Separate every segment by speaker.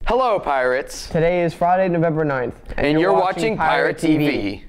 Speaker 1: Hello, pirates!
Speaker 2: Today is Friday, November 9th.
Speaker 1: And you're watching Pirate TV.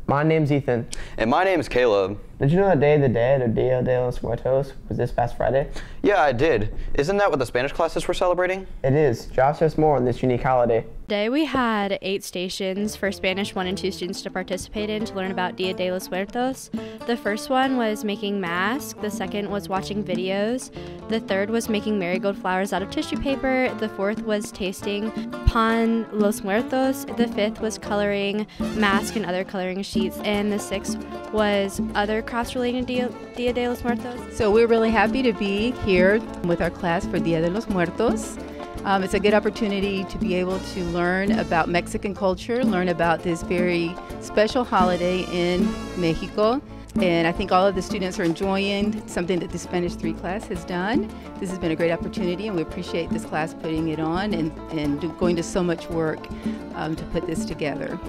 Speaker 2: My name's Ethan.
Speaker 1: And my name's Caleb.
Speaker 2: Did you know the Day of the Dead, or Dia de los Muertos, was this past Friday?
Speaker 1: Yeah, I did. Isn't that what the Spanish classes were celebrating?
Speaker 2: It is. Josh has more on this unique holiday.
Speaker 3: Today we had 8 stations for Spanish 1 and 2 students to participate in to learn about Dia de los Muertos. The first one was making masks, the second was watching videos, the third was making marigold flowers out of tissue paper, the fourth was tasting pan los muertos, the fifth was coloring mask and other coloring sheets, and the sixth was other crafts relating to Dia de los Muertos.
Speaker 4: So we're really happy to be here with our class for Dia de los Muertos. It's a good opportunity to be able to learn about Mexican culture, learn about this very special holiday in Mexico. And I think all of the students are enjoying something that the Spanish 3 class has done. This has been a great opportunity, and we appreciate this class putting it on and going to so much work to put this together.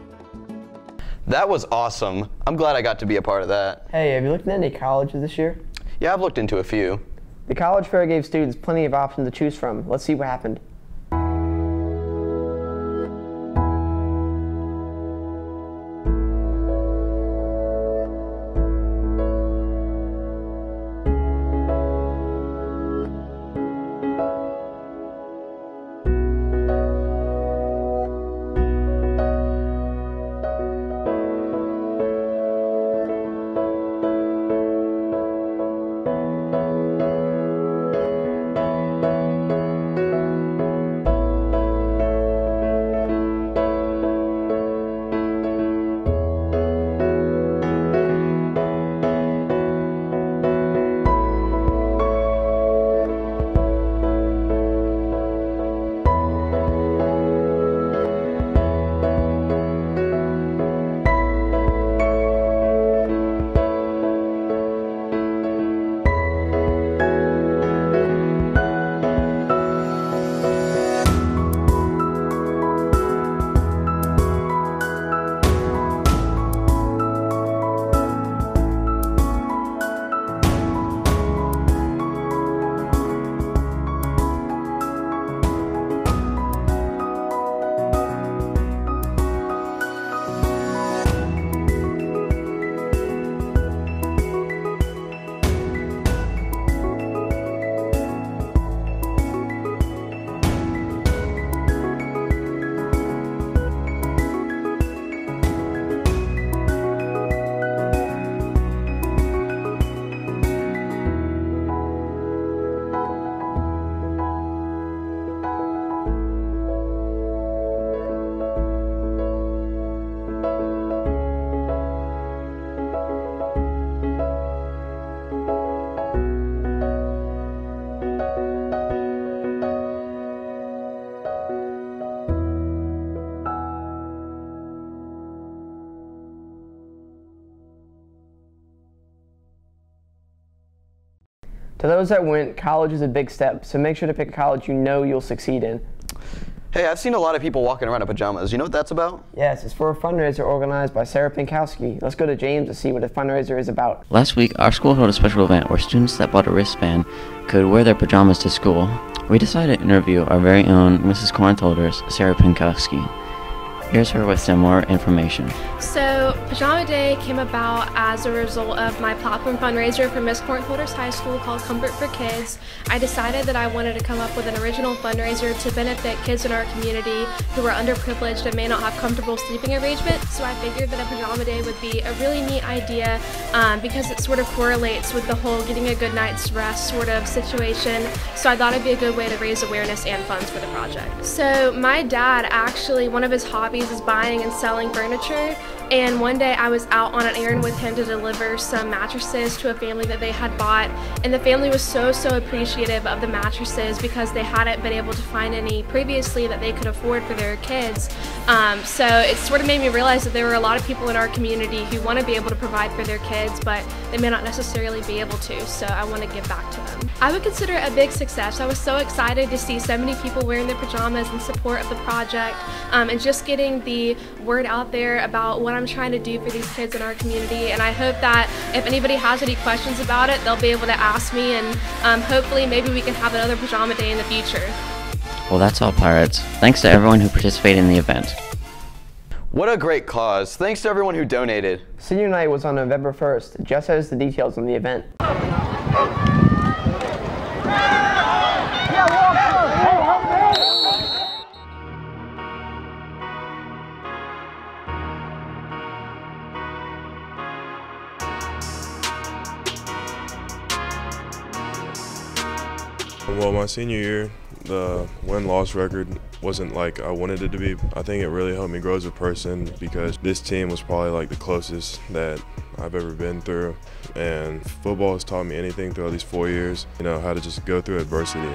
Speaker 1: That was awesome. I'm glad I got to be a part of that.
Speaker 2: Hey, have you looked at any colleges this year?
Speaker 1: Yeah, I've looked into a few.
Speaker 2: The college fair gave students plenty of options to choose from. Let's see what happened. To those that went, college is a big step, so make sure to pick a college you know you'll succeed in.
Speaker 1: Hey, I've seen a lot of people walking around in pajamas. You know what that's about?
Speaker 2: Yes, it's for a fundraiser organized by Sarah Pinkowski. Let's go to James to see what the fundraiser is about.
Speaker 5: Last week, our school held a special event where students that bought a wristband could wear their pajamas to school. We decided to interview our very own Mrs. Cornholders, Sarah Pinkowski. Here's her with some more information.
Speaker 6: So, Pajama Day came about as a result of my platform fundraiser for Miss Cornholders High School called Comfort for Kids. I decided that I wanted to come up with an original fundraiser to benefit kids in our community who are underprivileged and may not have comfortable sleeping arrangements. So I figured that a Pajama Day would be a really neat idea because it sort of correlates with the whole getting a good night's rest sort of situation. So I thought it'd be a good way to raise awareness and funds for the project. So my dad actually, one of his hobbies is buying and selling furniture, and one day I was out on an errand with him to deliver some mattresses to a family that they had bought, and the family was so appreciative of the mattresses because they hadn't been able to find any previously that they could afford for their kids. So it sort of made me realize that there were a lot of people in our community who want to be able to provide for their kids, but they may not necessarily be able to, so I want to give back to them. I would consider it a big success. I was so excited to see so many people wearing their pajamas in support of the project, and just getting the word out there about what I'm trying to do for these kids in our community, and I hope that if anybody has any questions about it, they'll be able to ask me, and hopefully maybe we can have another pajama day in the future.
Speaker 5: Well, that's all, Pirates. Thanks to everyone who participated in the event.
Speaker 1: What a great cause. Thanks to everyone who donated.
Speaker 2: Senior night was on November 1st. Jess has the details on the event.
Speaker 7: Well, my senior year, the win-loss record wasn't like I wanted it to be. I think it really helped me grow as a person because this team was probably like the closest that I've ever been through. And football has taught me anything throughout these 4 years, you know, how to just go through adversity.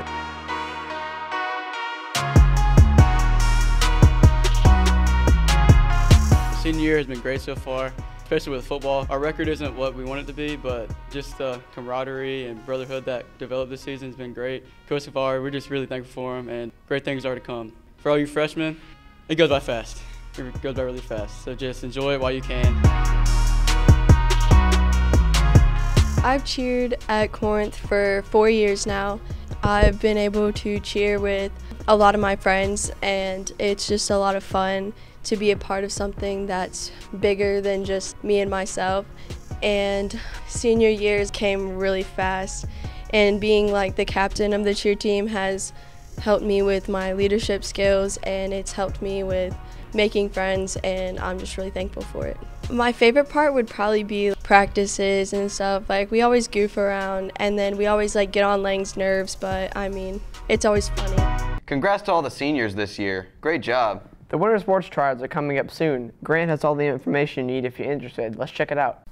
Speaker 8: Senior year has been great so far, especially with football. Our record isn't what we want it to be, but just the camaraderie and brotherhood that developed this season has been great. Coach Savard, we're just really thankful for him, and great things are to come. For all you freshmen, it goes by fast. It goes by really fast, so just enjoy it while you can.
Speaker 9: I've cheered at Corinth for 4 years now. I've been able to cheer with a lot of my friends, and it's just a lot of fun to be a part of something that's bigger than just me and myself. And senior years came really fast, and being like the captain of the cheer team has helped me with my leadership skills, and it's helped me with making friends, and I'm just really thankful for it. My favorite part would probably be practices and stuff. Like, we always goof around, and then we always like get on Lang's nerves, but I mean, it's always funny.
Speaker 1: Congrats to all the seniors this year. Great job.
Speaker 2: The winter sports trials are coming up soon. Grant has all the information you need if you're interested. Let's check it out.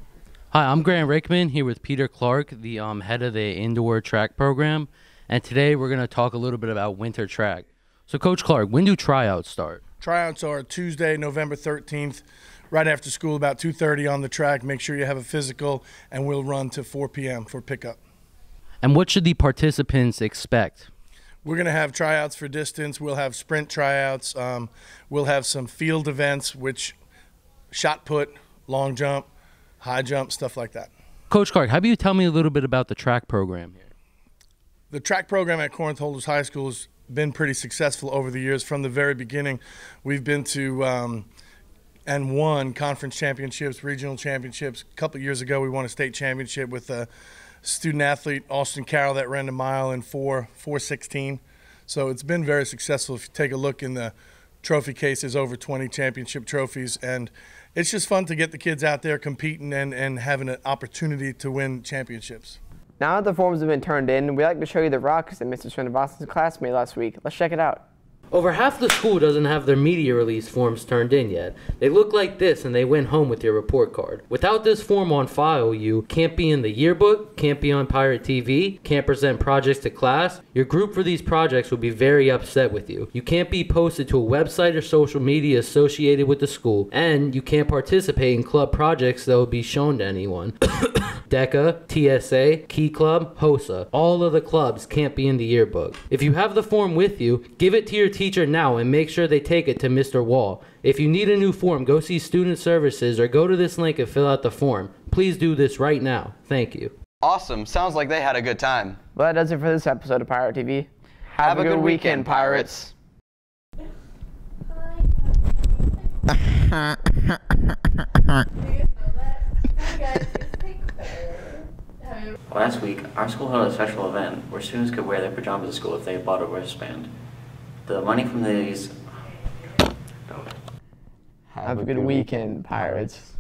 Speaker 10: Hi, I'm Grant Rickman here with Peter Clark, the head of the indoor track program. And today we're going to talk a little bit about winter track. So Coach Clark, when do tryouts start?
Speaker 11: Tryouts are Tuesday, November 13th, right after school, about 2:30 on the track. Make sure you have a physical, and we'll run to 4 p.m. for pickup.
Speaker 10: And what should the participants expect?
Speaker 11: We're going to have tryouts for distance. We'll have sprint tryouts. We'll have some field events, which shot put, long jump, high jump, stuff like that.
Speaker 10: Coach Clark, how about you tell me a little bit about the track program here?
Speaker 11: The track program at Corinth Holders High School has been pretty successful over the years. From the very beginning, we've been to and won conference championships, regional championships. A couple of years ago, we won a state championship with a student athlete, Austin Carroll, that ran a mile in 4:16. So it's been very successful. If you take a look in the trophy cases, over 20 championship trophies, and it's just fun to get the kids out there competing and having an opportunity to win championships.
Speaker 2: Now that the forms have been turned in, we'd like to show you the rocks that Mr. Srinivasan's class made last week. Let's check it out.
Speaker 10: Over half the school doesn't have their media release forms turned in yet. They look like this and they went home with your report card. Without this form on file, you can't be in the yearbook, can't be on Pirate TV, can't present projects to class. Your group for these projects will be very upset with you. You can't be posted to a website or social media associated with the school, and you can't participate in club projects that will be shown to anyone. DECA, TSA, Key Club, HOSA. All of the clubs can't be in the yearbook. If you have the form with you, give it to your teacher now and make sure they take it to Mr. Wall. If you need a new form, go see Student Services or go to this link and fill out the form. Please do this right now. Thank you.
Speaker 1: Awesome. Sounds like they had a good time.
Speaker 2: Well, that does it for this episode of Pirate TV.
Speaker 1: Have a good weekend, Pirates.
Speaker 5: Last week, our school held a special event where students could wear their pajamas to school if they bought a wristband. The money from these...
Speaker 2: Have a good weekend, Pirates.